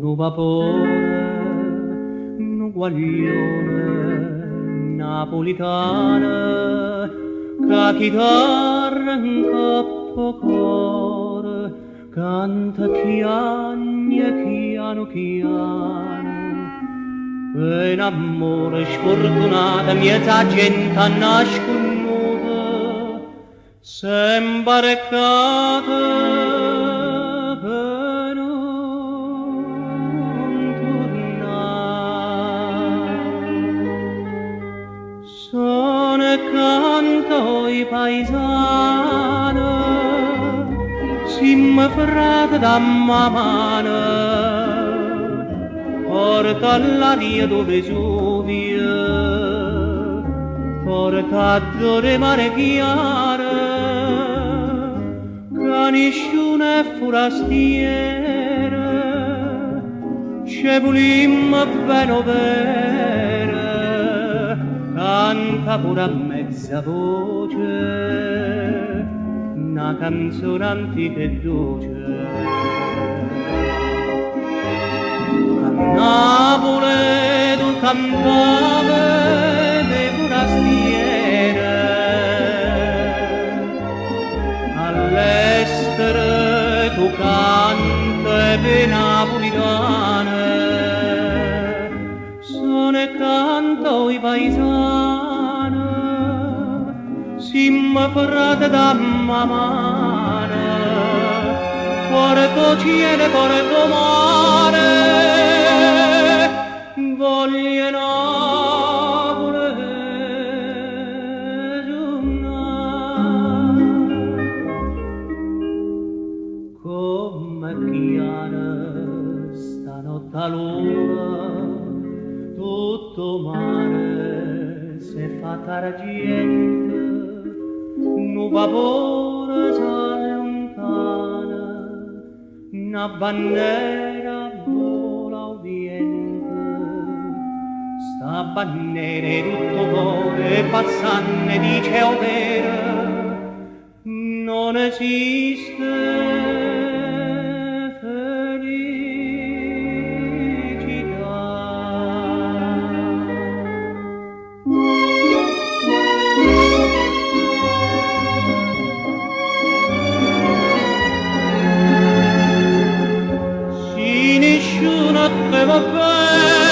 un vapore, un guaglione napolitana, ca chitarra in coppo cuore, canta piano piano. Per amore sfortunata, miezza gente nasconuta, s'imbarcata per non tornare. Sono canto i paesani, siamo frate da mamma, porta l'aria dove Vesuvio, porta d'ore mare chiare, che nessuno è forastiere, c'è volimmo bene bene, canta pure a mezza voce, una canzone antica e dolce. Napoli tu cantavi le forastiere, all'estero tu canti le napolitane, sono e canto i paesani, siamo frate da mamma, porto cielo, porto mare, voglio Napoli giornare. Come chiara stanotte a luna, tutto mare si fa d'argento, un vapore s'allontana, una bandiera vola al vento, sta bandiera tutto cuore passante dice ovvero non esiste nessuno che va bene.